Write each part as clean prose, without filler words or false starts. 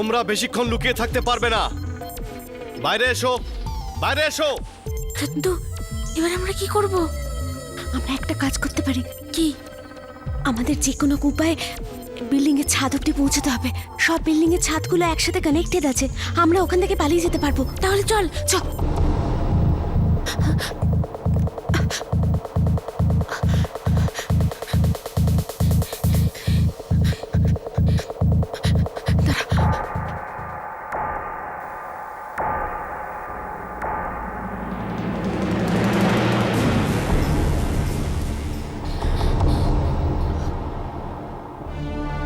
তোমরা বেশিক্ষণ লুকিয়ে থাকতে পারবে না। বাইরে এসো, বাইরে এসো। সন্তু, এবার আমরা কি করব? আমরা একটা কাজ করতে পারি। কি? আমাদের যে কোনো উপায়ে বিল্ডিং এর ছাদ অব্দি পৌঁছতে হবে। সব বিল্ডিং এর ছাদগুলো একসাথে কানেক্টেড আছে, আমরা ওখান থেকে পালিয়ে যেতে পারবো। তাহলে চল চল।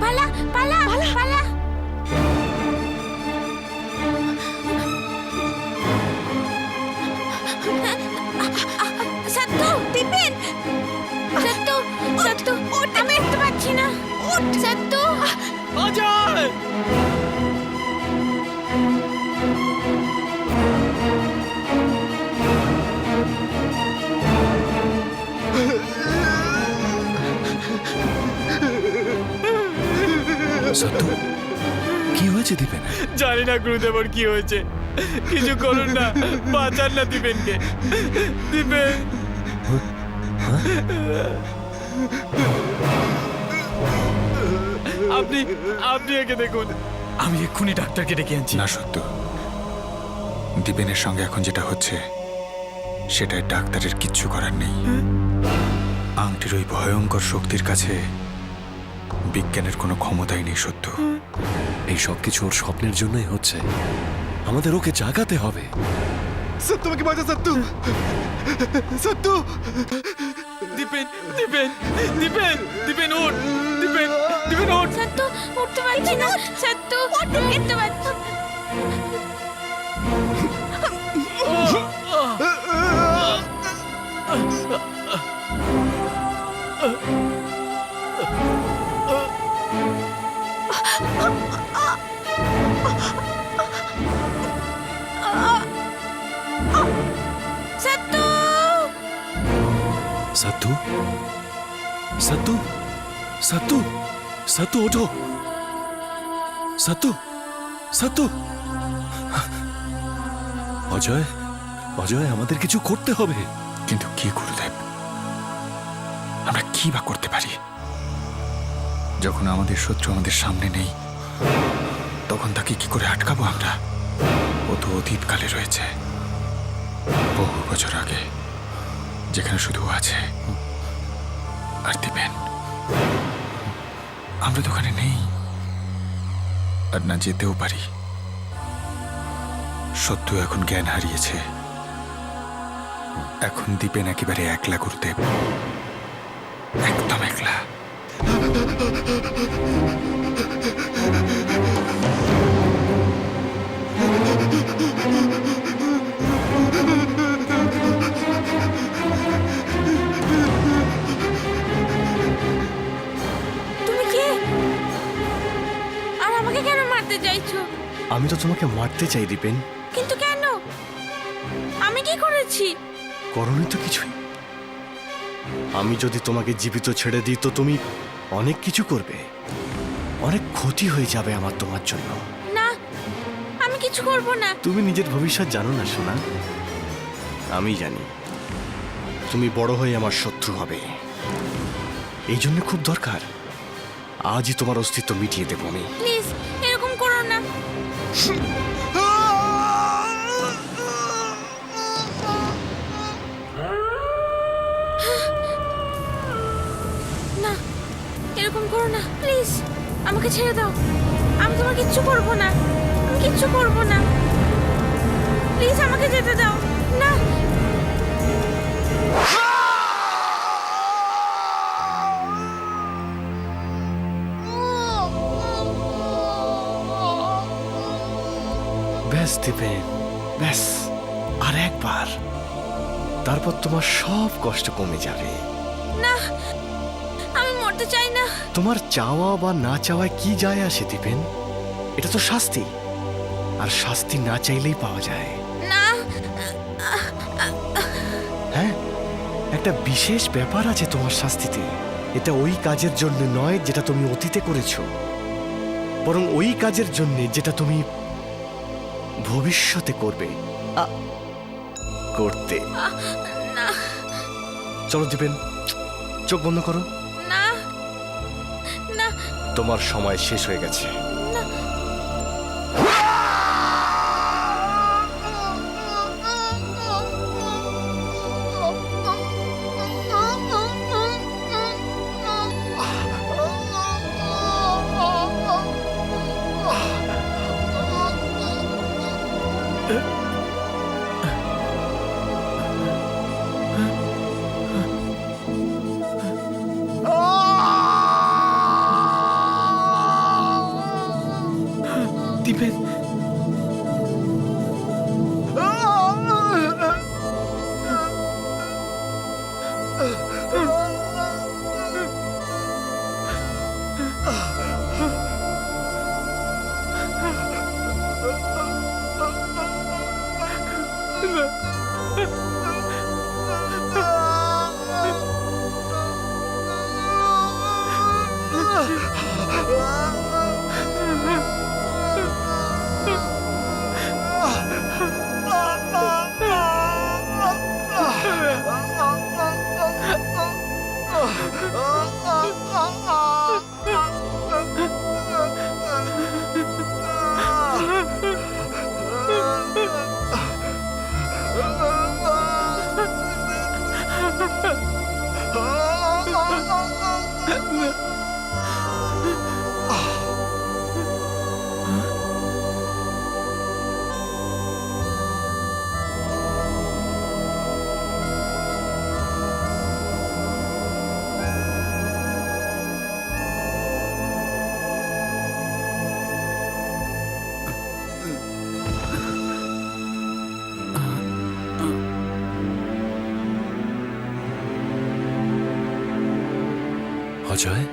পালা পালা পালা। সন্তু, টিফিন। সন্তু, সন্তু, আমি উঠতে পারছি না। উঠ সন্তু। অজয়! সন্তু, কি হয়েছে দীপেন? জানি না গুরুদেবর কি হয়েছে, কিছু করুন না, বাঁচান না দীপেনকে। দীপেন, আপনি আপনি একে দেখুন, আমি এক্ষুনি ডাক্তারকে ডেকে আনছি। না সত্য, দীপেনের সঙ্গে এখন যেটা হচ্ছে সেটাই ডাক্তারের কিচ্ছু করার নেই। আংটির ওই ভয়ঙ্কর শক্তির কাছে বিজ্ঞানের কোনো ক্ষমতাই নেই সত্য। এই সব কিছু ওর স্বপ্নের জন্যই হচ্ছে, আমাদের ওকে জাগাতে হবে। সত্যু আমাকে বাঁচা, সত্যু, সত্যু। দীপেন, দীপেন, দীপেন, দীপেন ওঠ, দীপেন, দীপেন ওঠ। সন্তু, উঠতে পারছি না। সন্তু, উঠতে পারছি না। সন্তু, সত্তু, সত্তু, সত্তু, সত্তু ওঠো। সত্তু, সত্তু। অজয়, অজয়, আমাদের কিছু করতে হবে। কিন্তু কি গুরুদেব, আমরা কি বা করতে পারি? যখন আমাদের শত্রু আমাদের সামনে নেই, তখন তাকে কি করে আটকাবো আমরা? ও তো অতীতকালে রয়েছে, বহু বছর আগে, যেখানে শুধু ও আছে আর দীপেন। আমরা তো ওখানে নেই, আর না যেতেও পারি। সত্য এখন জ্ঞান হারিয়েছে, এখন দীপেন একেবারে একলা গুরুদেব, একদম একলা। তুমি কে? আর আমাকে কেন মারতে চাইছো? আমি তো তোমাকে মারতে চাই দীপেন। কিন্তু কেন? আমি কি করেছি? করনি তো কিছুই। আমি যদি তোমাকে জীবিত ছেড়ে দিই তো তুমি অনেক কিছু করবে, অনেক ক্ষতি হয়ে যাবে আমার তোমার জন্য। না, আমি কিছু করব না। তুমি নিজের ভবিষ্যৎ জানো না সোনা, আমি জানি। তুমি বড় হয়ে আমার শত্রু হবে, এই জন্য খুব দরকার আজই তোমার অস্তিত্ব মিটিয়ে দেবো আমি। প্লিজ এরকম করো না। না, এরকম করো না প্লিজ। আমাকে ছেড়ে দাও, আমি তোমার কিচ্ছু করব না। আমি কিচ্ছু করব না, প্লিজ আমাকে যেতে দাও। না, ব্যাস দীপেন, ব্যাস আর একবার, তারপর তোমার সব কষ্ট কমে যাবে। না, আমি মরতে চাই না। তোমার চাওয়া বা না চাওয়ায় কি যায় আসে দীপেন? এটা তো শাস্তি, আর শাস্তি না চাইলেই পাওয়া যায়। না, হ্যাঁ, একটা বিশেষ ব্যাপার আছে তোমার শাস্তিতে। এটা ওই কাজের জন্য নয় যেটা তুমি অতীতে করেছো। বরং ওই কাজের জন্য যেটা তুমি ভবিষ্যতে করবে। করতে। চলো দিবেন, চোখ বন্ধ করো। না না তোমার সময় শেষ হয়ে গেছে। দীপেন, অজয়,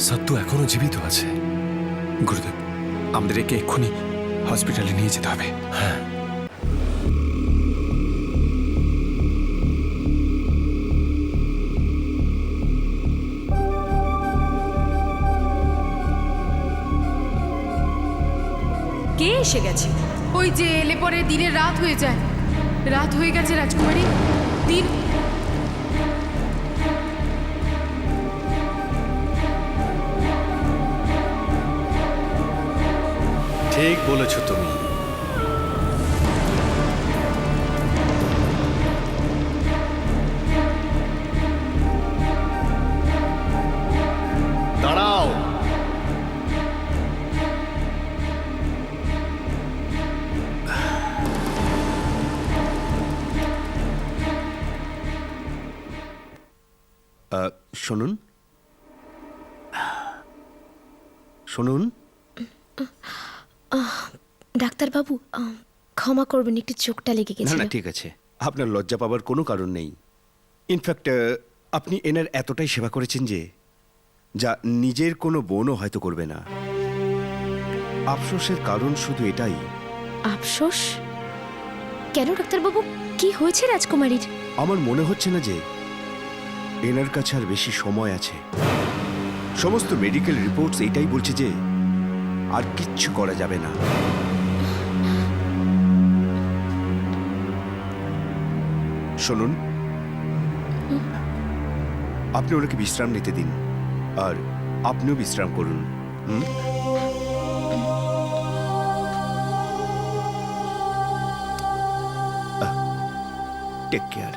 সত্তু এখনো জীবিত আছে। গুরুদেব, আমাদের একে এক্ষুনি হসপিটালে নিয়ে যেতে হবে। হ্যাঁ, কে এসে গেছে? ওই যে এলে পরে দিনের রাত হয়ে যায়। রাত হয়ে গেছে রাজকুমারী। দিন ঠিক বলেছ তুমি। দাঁড়াও। শুনুন শুনুন, ডাক্তারবাবু, ক্ষমা করবেন, একটু চোখটা লেগে না গেছিল। না ঠিক আছে, আপনার লজ্জা পাবার কোনো কারণ নেই। ইনফ্যাক্ট আপনি এনার এতটাই সেবা করেছেন যে যা নিজের কোনো বোনও হয়তো করবে না। আফসোসের কারণ শুধু এটাই। আফসোস? কেন ডাক্তারবাবু, কি হয়েছে রাজকুমারীর? আমার মনে হচ্ছে না যে এনার কাছে আর বেশি সময় আছে। সমস্ত মেডিকেল রিপোর্টস এটাই বলছে যে আর কিচ্ছু করা যাবে না। শুনুন, আপনি ওনাকে বিশ্রাম নিতে দিন, আর আপনিও বিশ্রাম করুন। Take care.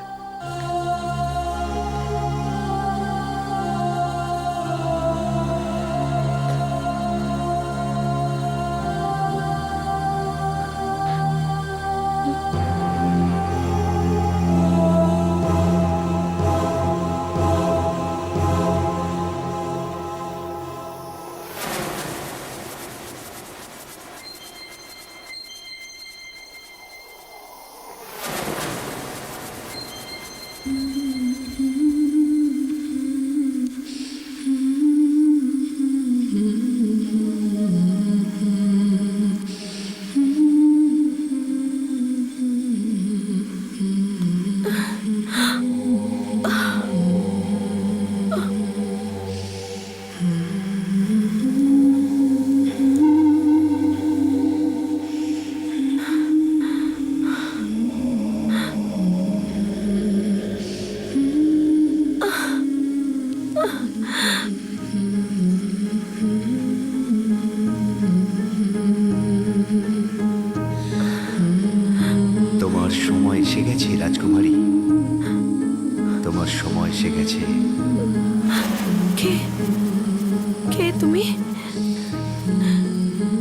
গেছে রাজকুমারী, তোমার সময় এসে গেছে। কে কে তুমি?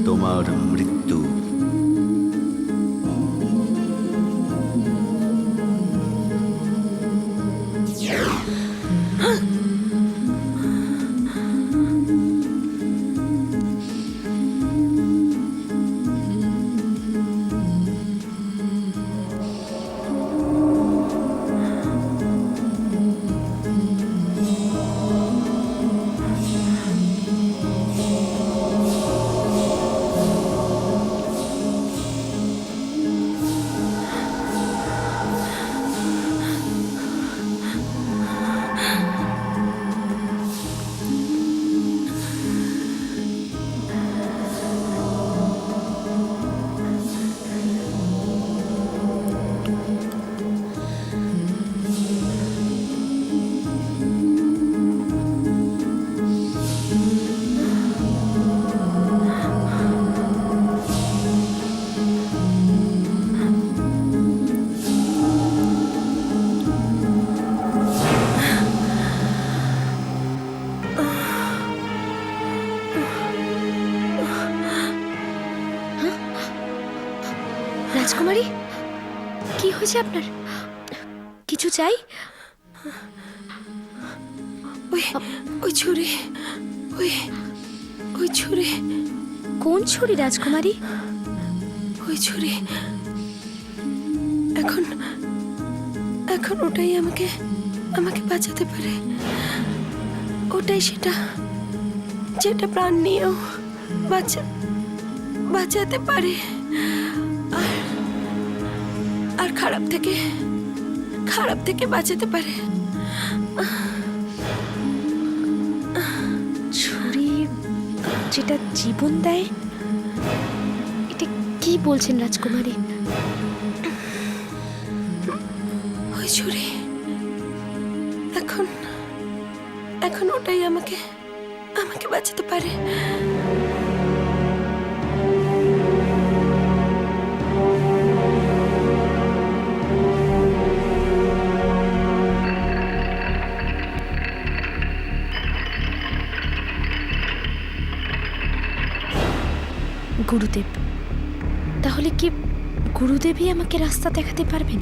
তোমার মৃত্যু। রাজকুমারী, কি হয়েছে আপনার? কিছু চাই? ওই ওই ছুরি, ওই ওই ছুরি। কোন ছুরি রাজকুমারী? ওই ছুরি। এখন এখন ওটাই আমাকে আমাকে বাঁচাতে পারে। ওটাই সেটা যেটা প্রাণ নিয়েও বাঁচাতে পারে। আর খারাপ থেকে বাঁচাতে পারে। ছুরি যেটা জীবন দেয়, এটা কি বলছেন রাজকুমারী? ওই ছুরি, এখন ওটাই আমাকে বাঁচাতে পারে। গুরুদেব, তাহলে কি গুরুদেবই আমাকে রাস্তা দেখাতে পারবেন?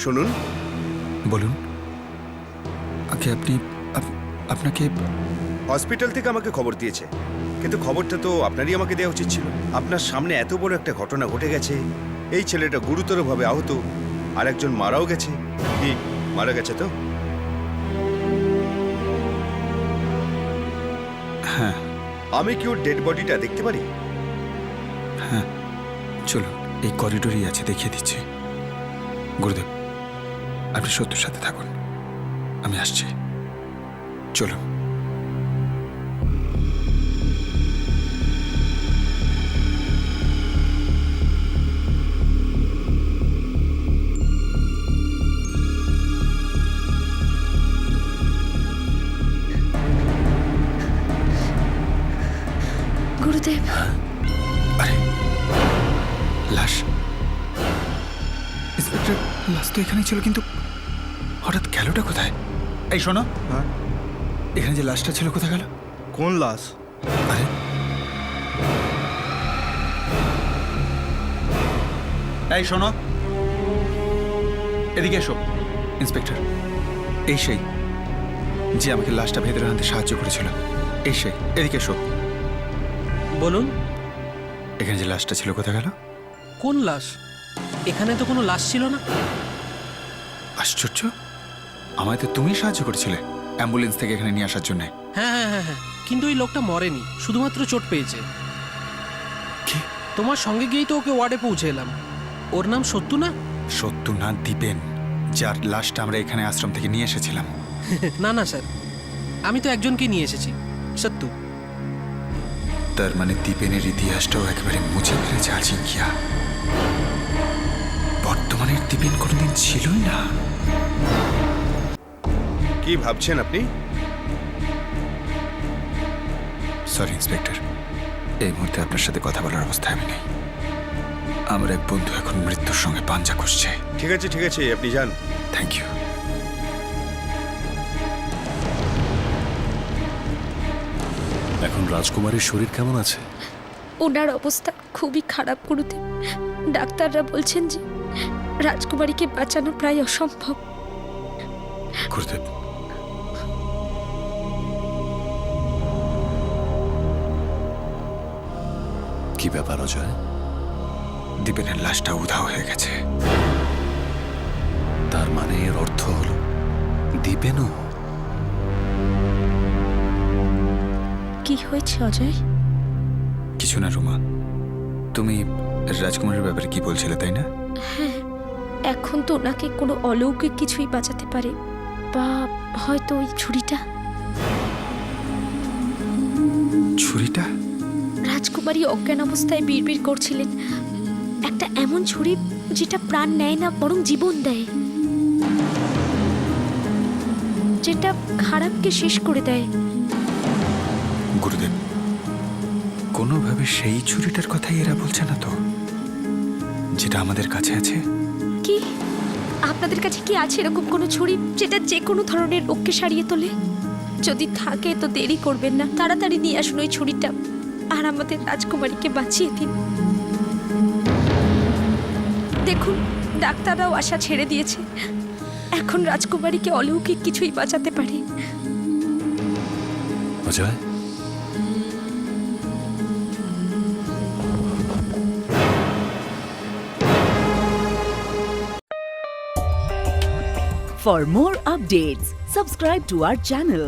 শুনুন, বলুন। আগে আপনাকে হসপিটাল থেকে আমাকে খবর দিয়েছে, কিন্তু খবরটা তো আপনারই আমাকে দেওয়া উচিত ছিল। আপনার সামনে এত বড় একটা ঘটনা ঘটে গেছে, এই ছেলেটা গুরুতরভাবে আহত, আর একজন মারাও গেছে। কি মারা গেছে তো? হ্যাঁ। আমি কি ওর ডেড বডিটা দেখতে পারি? হ্যাঁ, চলুন, এই করিডোরেই আছে, দেখিয়ে দিচ্ছি। গুরুদেব, আপনি সত্যর সাথে থাকুন, আমি আসছি। চলুন। গুরুদেব, আরে লাশ! ইন্সপেক্টর লাশ তো এখানেই ছিল, কিন্তু হঠাৎ গেলটা কোথায়? এই শোনো, হ্যাঁ? এখানে যে লাশটা ছিল কোথায় গেল? কোন লাশ? আরে এই শোনো, এদিকে এসো। ইন্সপেক্টর, এই সেই যে আমাকে লাশটা ভেতরে আনতে সাহায্য করেছিল। এই সেই, এদিকে এসো। বলুন, এখানে যে লাশটা ছিল কোথায় গেল? কোন লাশ? এখানে তো কোনো লাশ ছিল না। আশ্চর্য, আমায় তো তুমি সাহায্য করেছিলে অ্যাম্বুলেন্স থেকে এখানে নিয়ে আসার জন্য। হ্যাঁ হ্যাঁ হ্যাঁ হ্যাঁ, কিন্তু ওই লোকটা মরেনি, শুধুমাত্র চোট পেয়েছে। কি? তোমার সঙ্গে গিয়েই তো ওকে ওয়ার্ডে পৌঁছে এলাম। ওর নাম সত্যু না? সত্যু না দীপেন, যার লাশটা আমরা এখানে আশ্রম থেকে নিয়ে এসেছিলাম। না না স্যার, আমি তো একজনকে নিয়ে এসেছি, সত্যু। তার মানে দীপেনের ইতিহাসটাও একেবারে মুছে ফেলেছে আজিঙ্কিয়া। বর্তমানের দীপেন কোনোদিন ছিলই না। কি ভাবছেন আপনি? সরি ইন্সপেক্টর, এই মুহূর্তে আপনার সাথে কথা বলার অবস্থায় আমি নেই। আমার এক বন্ধু এখন মৃত্যুর সঙ্গে পাঞ্জা কষছে। ঠিক আছে ঠিক আছে, আপনি যান। Thank you. এখন রাজকুমারের শরীর কেমন আছে? ওনার অবস্থা খুবই খারাপ গুরুদেব। ডাক্তাররা বলছেন যে রাজকুমারীকে বাঁচানো প্রায় অসম্ভব। গুরুদেব, কি ব্যাপার অজয়? দীপেনের লাশটা উধাও হয়ে গেছে। তার মানে এর অর্থ হলো দীপেনও? কি হয়েছে অজয়? কিছু না রুমা, তুমি রাজকুমারের ব্যাপারে কি বলছিলে তাই না? এখন তো ওনাকে কোনো অলৌকিক কিছুই বাঁচাতে পারে, বা হয়তো ওই ছুরিটা। ছুরিটা? রাজকুমারী অজ্ঞান অবস্থায় বিড়বিড় করছিলেন, একটা এমন ছুরি যেটা প্রাণ নেয় না বরং জীবন দেয়, যেটা খারাপকে শেষ করে দেয়। গুরুদেব, কোনোভাবে সেই ছুরিটার কথাই এরা বলছে না তো, যেটা আমাদের কাছে আছে? কি আপনাদের কাছে কি আছে এরকম কোনো ছুরি যেটা যে কোনো ধরনের রোগকে সারিয়ে তোলে? যদি থাকে তো দেরি করবেন না, তাড়াতাড়ি নিয়ে আসুন ওই ছুরিটা আর আমাদের রাজকুমারীকে বাঁচিয়ে দিন। দেখুন, ডাক্তাররাও আশা ছেড়ে দিয়েছে, এখন রাজকুমারীকে অলৌকিক কিছুই বাঁচাতে পারে। Ajay, For more updates, subscribe to our channel,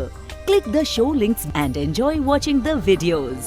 click the show links and enjoy watching the videos.